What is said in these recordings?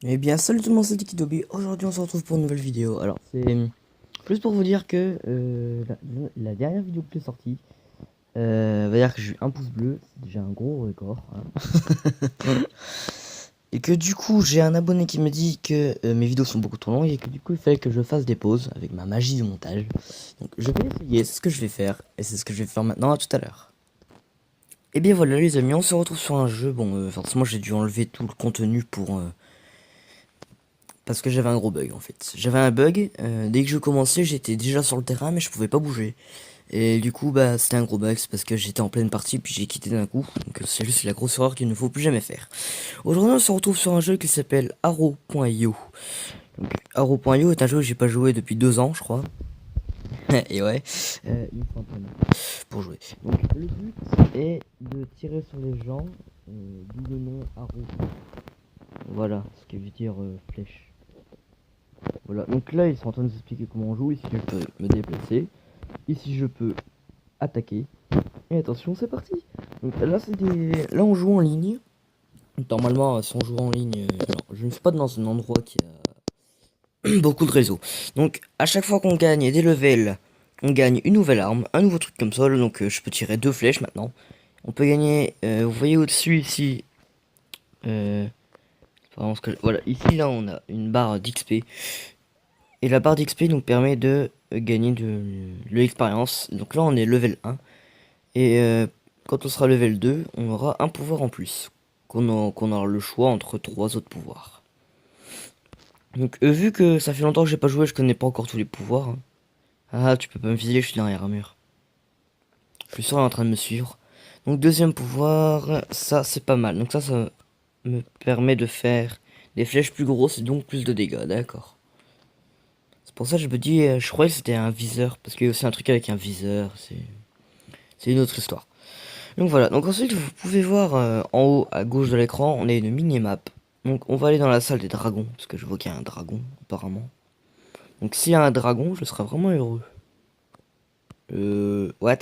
Eh bien, salut tout le monde, c'est Tikidobi. Aujourd'hui, on se retrouve pour une nouvelle vidéo. Alors, c'est plus pour vous dire que la dernière vidéo que j'ai sortie, va dire que j'ai eu un pouce bleu, c'est déjà un gros record, hein. Et que du coup, j'ai un abonné qui me dit que mes vidéos sont beaucoup trop longues et que du coup, il fallait que je fasse des pauses avec ma magie du montage. Donc, je vais essayer, c'est ce que je vais faire, et c'est ce que je vais faire maintenant, à tout à l'heure. Et bien voilà, les amis, on se retrouve sur un jeu. Bon, forcément, j'ai dû enlever tout le contenu pour parce que j'avais un gros bug en fait. J'avais un bug, dès que je commençais j'étais déjà sur le terrain mais je pouvais pas bouger. Et du coup bah c'était un gros bug, c'est parce que j'étais en pleine partie puis j'ai quitté d'un coup. Donc c'est juste la grosse erreur qu'il ne faut plus jamais faire. Aujourd'hui on se retrouve sur un jeu qui s'appelle Arrow.io. Donc Arrow.io est un jeu que j'ai pas joué depuis 2 ans je crois. Et ouais, il me faut un point pour jouer. Donc le but est de tirer sur les gens, d'où le nom Arrow. Voilà, ce qui veut dire flèche. Voilà, donc là ils sont en train de nous expliquer comment on joue. Ici je peux me déplacer, ici je peux attaquer. Et attention, c'est parti. Donc là là on joue en ligne. Normalement si on joue en ligne, alors, je ne suis pas dans un endroit qui a beaucoup de réseau. Donc à chaque fois qu'on gagne des levels, on gagne une nouvelle arme, un nouveau truc comme ça. Donc je peux tirer 2 flèches maintenant. On peut gagner, vous voyez au-dessus ici, vraiment voilà, ici là on a une barre d'XP. Et la barre d'XP nous permet de gagner de l'expérience. Donc là on est level 1. Et quand on sera level 2, on aura un pouvoir en plus. Qu'on aura le choix entre 3 autres pouvoirs. Donc vu que ça fait longtemps que j'ai pas joué, je connais pas encore tous les pouvoirs, hein. Ah, tu peux pas me viser, je suis derrière un mur. Je suis sûr elle est en train de me suivre. Donc deuxième pouvoir, ça c'est pas mal. Donc ça me permet de faire des flèches plus grosses et donc plus de dégâts, d'accord. C'est pour ça que je me dis, je croyais que c'était un viseur. Parce qu'il y a aussi un truc avec un viseur, c'est une autre histoire. Donc voilà, donc ensuite vous pouvez voir en haut à gauche de l'écran, on a une mini-map. Donc on va aller dans la salle des dragons, parce que je vois qu'il y a un dragon apparemment. Donc s'il y a un dragon, je serai vraiment heureux. What?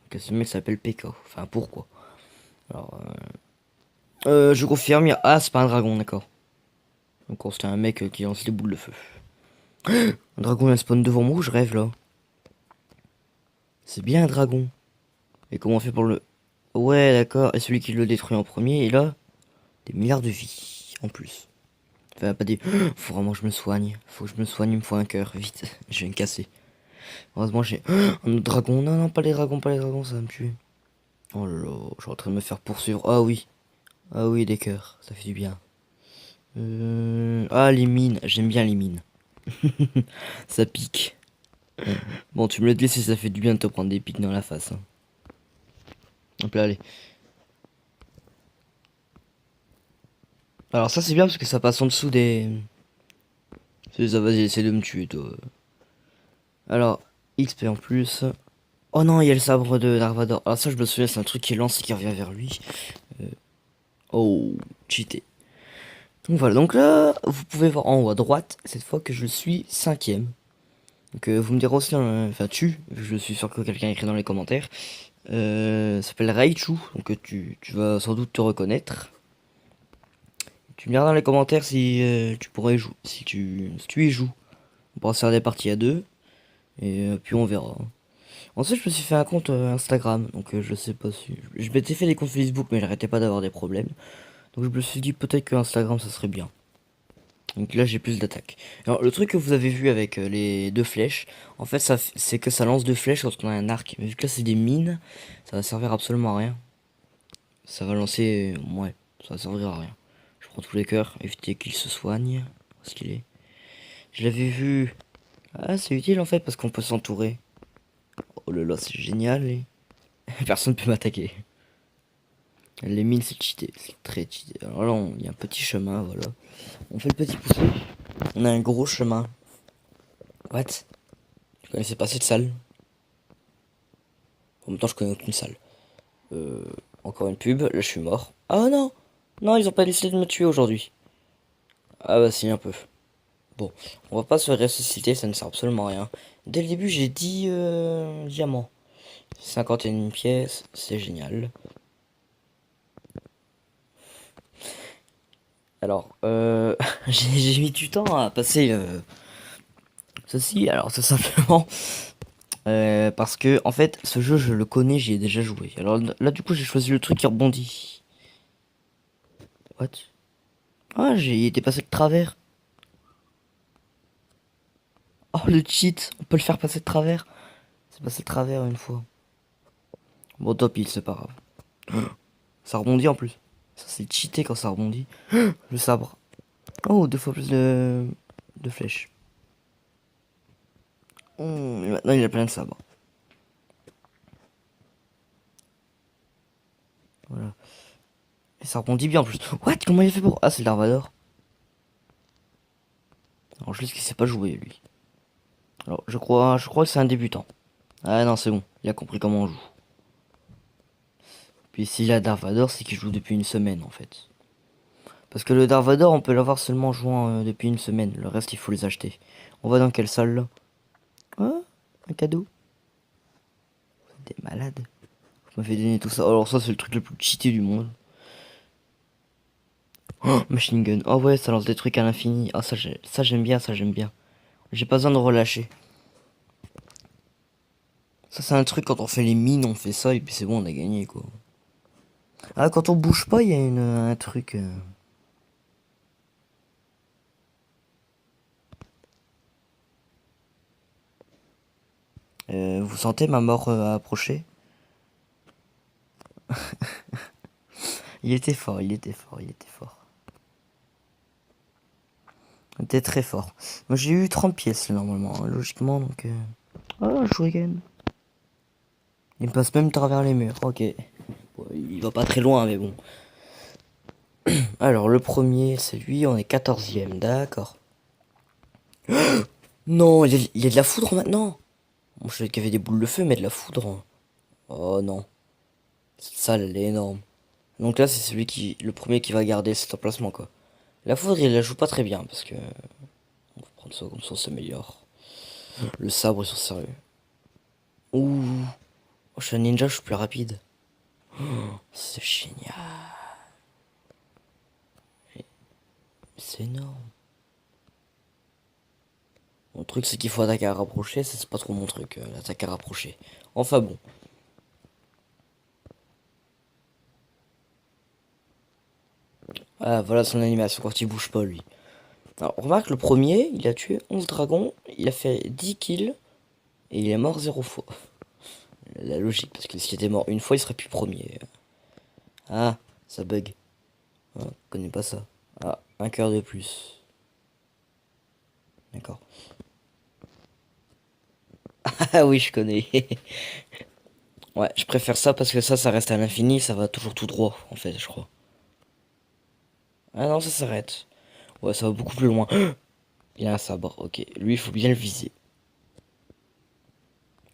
Que ce mec s'appelle PK, enfin pourquoi? Alors, je confirme, ah c'est pas un dragon, d'accord. Donc c'était un mec qui lance des boules de feu. Un dragon il spawn devant moi, je rêve là. C'est bien un dragon. Et comment on fait pour le... Ouais d'accord, et celui qui le détruit en premier, il a des milliards de vies en plus. Enfin, pas des... Faut vraiment que je me soigne. Faut que je me soigne, il me faut un cœur. Vite, je vais me casser. Heureusement, j'ai un autre dragon. Non, non, pas les dragons, pas les dragons, ça va me tuer. Oh là là, je suis en train de me faire poursuivre. Ah oui. Ah oui, des cœurs, ça fait du bien. Ah, les mines. J'aime bien les mines. Ça pique. Bon, tu me le dis si ça fait du bien de te prendre des pics dans la face, hein. Hop là, allez. Alors ça, c'est bien parce que ça passe en dessous des... C'est ça, vas-y, essaie de me tuer, toi. Alors, XP en plus. Oh non, il y a le sabre de Darvador. Alors ça, je me souviens, c'est un truc qui lance et qui revient vers lui. Euh, Oh, cheaté. Donc voilà, donc là, vous pouvez voir en haut à droite, cette fois que je suis 5ème. Donc vous me direz aussi, enfin je suis sûr que quelqu'un écrit dans les commentaires. Ça s'appelle Raichu, donc tu vas sans doute te reconnaître. Tu me diras dans les commentaires si tu pourrais jouer, si tu y joues. On pourra se faire des parties à deux, et puis on verra. Ensuite, je me suis fait un compte Instagram, donc je sais pas si... Je m'étais fait des comptes Facebook, mais j'arrêtais pas d'avoir des problèmes. Donc je me suis dit peut-être que Instagram, ça serait bien. Donc là, j'ai plus d'attaque. Alors, le truc que vous avez vu avec les 2 flèches, en fait, c'est que ça lance 2 flèches quand on a un arc. Mais vu que là, c'est des mines, ça va servir absolument à rien. Ça va lancer... ouais, ça va servir à rien. Je prends tous les cœurs, éviter qu'il se soigne. Où est-ce qu'il est? Je l'avais vu... Ah, c'est utile en fait, parce qu'on peut s'entourer. Oh là là, c'est génial. Personne peut m'attaquer. Les mines, c'est cheaté, c'est très cheaté. Alors là, il y a un petit chemin, voilà. On fait le petit poussé. On a un gros chemin. What? Je connaissais pas cette salle. En même temps, je connais aucune salle. Euh, Encore une pub. Là, je suis mort. Ah non! Non, ils ont pas décidé de me tuer aujourd'hui. Ah bah si, un peu. Bon, on va pas se ressusciter, ça ne sert absolument à rien. Dès le début, j'ai dit diamants. 51 pièces, c'est génial. Alors, j'ai mis du temps à passer ceci. Alors, c'est simplement parce que, en fait, ce jeu, je le connais, j'y ai déjà joué. Alors là, du coup, j'ai choisi le truc qui rebondit. What? Ah, j'ai été passé de travers. Oh, le cheat, on peut le faire passer de travers. C'est passé de travers une fois. Bon, top, il, c'est pas grave. Ça rebondit en plus. Ça, c'est cheaté quand ça rebondit. Le sabre. Oh, deux fois plus de flèches. Et maintenant, il a plein de sabres. Voilà. Et ça rebondit bien en plus. What? Comment il a fait pour... Ah, c'est le Darvador. Alors, juste qu'il sait pas jouer, lui. Alors, je crois que c'est un débutant. Ah non, c'est bon. Il a compris comment on joue. Puis s'il a Darvador, c'est qu'il joue depuis une semaine, en fait. Parce que le Darvador, on peut l'avoir seulement en jouant depuis une semaine. Le reste, il faut les acheter. On va dans quelle salle, là? Ah, un cadeau. T'es malade. Je me fais donner tout ça. Alors ça, c'est le truc le plus cheaté du monde. Oh, machine gun. Oh ouais, ça lance des trucs à l'infini. Ah, ça, j'aime bien, ça, j'aime bien. J'ai pas besoin de relâcher. Ça, c'est un truc, quand on fait les mines, on fait ça, et puis c'est bon, on a gagné, quoi. Ah, quand on bouge pas, il y a un truc... vous sentez ma mort approcher? Il était fort, il était fort, il était fort. Il était très fort. Moi, j'ai eu 30 pièces, là, normalement, hein, logiquement, donc... Ah, shuriken. Il me passe même travers les murs, ok. Bon, il va pas très loin, mais bon. Alors, le premier, c'est lui, on est 14e, d'accord. Non, il y a de la foudre maintenant. Bon, je savais qu'il y avait des boules de feu, mais de la foudre. Oh non. Cette salle, elle est énorme. Donc là, c'est le premier qui va garder cet emplacement, quoi. La foudre, il la joue pas très bien, parce que... On va prendre ça comme ça, on s'améliore. Le sabre, ils sont sérieux. Ouh. Oh, je suis un ninja, je suis plus rapide. Oh, c'est génial. C'est énorme. Mon truc, c'est qu'il faut attaquer à rapprocher. Ça, c'est pas trop mon truc, l'attaque à rapprocher. Enfin bon. Ah, voilà son animation quand il bouge pas, lui. Alors, remarque, le premier, il a tué 11 dragons. Il a fait 10 kills. Et il est mort 0 fois. La logique, parce que s'il était mort une fois, il serait plus premier. Ah, ça bug. Ah, je connais pas ça. Ah, un cœur de plus. D'accord. Ah oui, je connais. Ouais, je préfère ça parce que ça reste à l'infini, ça va toujours tout droit, en fait, je crois. Ah non, ça s'arrête. Ouais, ça va beaucoup plus loin. Il a un sabre, ok. Lui, il faut bien le viser.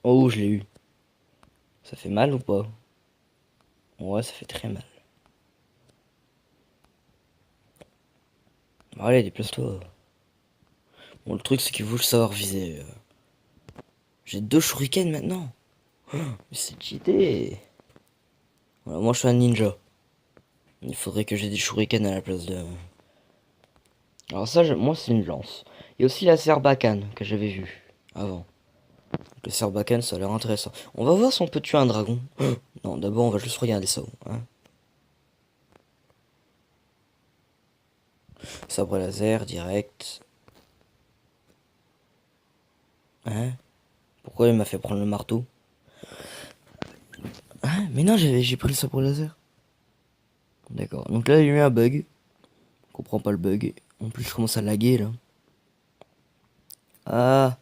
Oh, je l'ai eu. Ça fait mal ou pas? Ouais, ça fait très mal. Allez, déplace-toi. Bon, le truc, c'est qu'il faut savoir viser. J'ai 2 shurikens maintenant. Mais c'est cheaté. Voilà, moi, je suis un ninja. Il faudrait que j'ai des shurikens à la place de... Alors ça, moi, c'est une lance. Il y a aussi la Serbacane que j'avais vue avant. Le Serbacane, ça a l'air intéressant. On va voir si on peut tuer un dragon. Non, d'abord, on va juste regarder ça. Hein. Sabre laser, direct. Hein? Pourquoi il m'a fait prendre le marteau? Hein? Mais non, j'ai pris le sabre laser. D'accord. Donc là, il y a eu un bug. Je comprends pas le bug. En plus, je commence à laguer, là. Ah,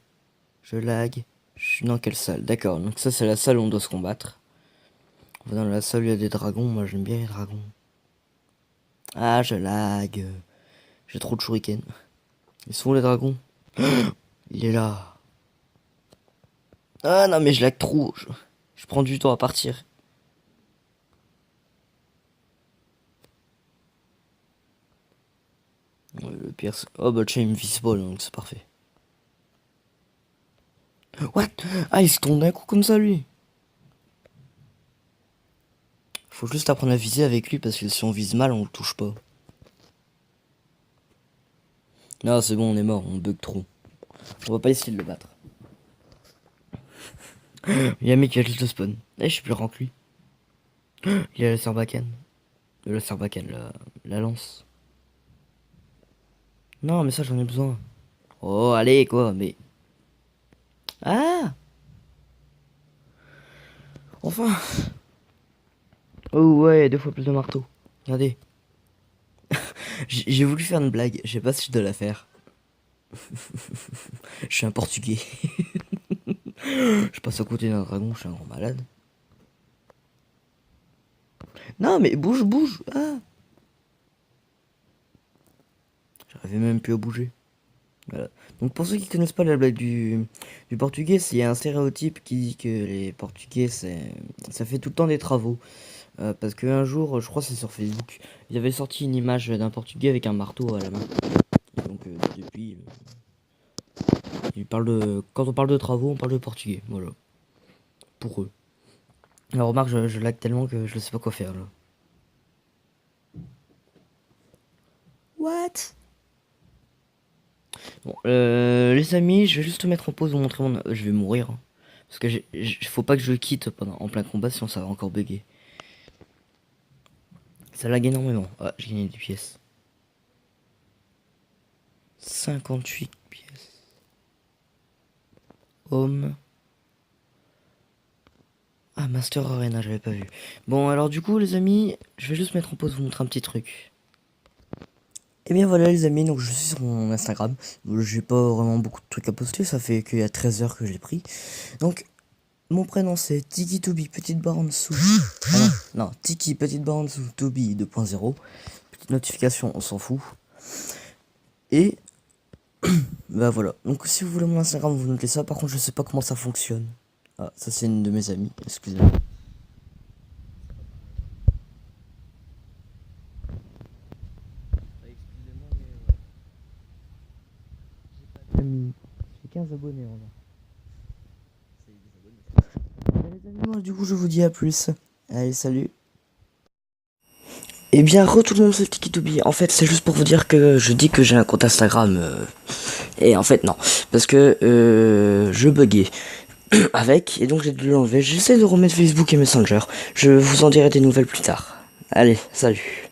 je lag. Je suis dans quelle salle? D'accord. Donc ça, c'est la salle où on doit se combattre. On va dans la salle où il y a des dragons. Moi, j'aime bien les dragons. Ah, je lag. J'ai trop de shuriken. Ils sont où les dragons? Il est là. Ah non, mais je lag trop. Je prends du temps à partir. Ouais, le pire, c'est... Oh bah tiens, il me vise pas, donc c'est parfait. What? Ah, il se tourne d'un coup comme ça, lui. Faut juste apprendre à viser avec lui, parce que si on vise mal, on le touche pas. Ah, c'est bon, on est mort, on bug trop. On va pas essayer de le battre. Il y a un mec qui a juste le spawn. Eh, je suis plus grand que lui. Il a la Sarbacane. La Sarbacane, la lance. Non, mais ça, j'en ai besoin. Oh, allez, quoi, mais... Ah! Enfin! Oh, ouais, 2 fois plus de marteau. Regardez. J'ai voulu faire une blague, je sais pas si je dois la faire. Je suis un portugais. Je passe à côté d'un dragon, je suis un grand malade. Non, mais bouge, bouge! Ah! J'arrivais même plus à bouger. Voilà. Donc pour ceux qui connaissent pas la blague du portugais, c'est un stéréotype qui dit que les portugais, ça fait tout le temps des travaux. Parce qu'un jour, je crois que c'est sur Facebook, il avait sorti une image d'un portugais avec un marteau à la main. Et donc depuis, quand on parle de travaux, on parle de portugais. Voilà. Pour eux. Alors remarque, je lag tellement que je ne sais pas quoi faire là. What? Bon, les amis, je vais juste mettre en pause vous montrer mon... Je vais mourir. Hein. Parce que faut pas que je quitte en plein combat, sinon ça va encore bugger. Ça lag énormément. Ah, j'ai gagné des pièces. 58 pièces. Home. Ah, Master Arena, j'avais pas vu. Bon, alors du coup, les amis, je vais juste mettre en pause vous montrer un petit truc. Et bien voilà les amis, donc je suis sur mon Instagram. J'ai pas vraiment beaucoup de trucs à poster, ça fait qu'il y a 13 heures que je l'ai pris. Donc, mon prénom c'est Tiki Toby, petite barre en dessous. Ah non, Tiki, petite barre en dessous, Toby 2.0. Petite notification, on s'en fout. Et, bah voilà. Donc si vous voulez mon Instagram, vous notez ça. Par contre, je sais pas comment ça fonctionne. Ah, ça c'est une de mes amies, excusez-moi. J'ai 15 abonnés en là. Du coup, je vous dis à plus. Allez, salut. Eh bien, retournons sur Tikitobi. En fait, c'est juste pour vous dire que je dis que j'ai un compte Instagram. Et en fait, non. Parce que je buguais avec. Et donc, j'ai dû l'enlever. J'essaie de remettre Facebook et Messenger. Je vous en dirai des nouvelles plus tard. Allez, salut.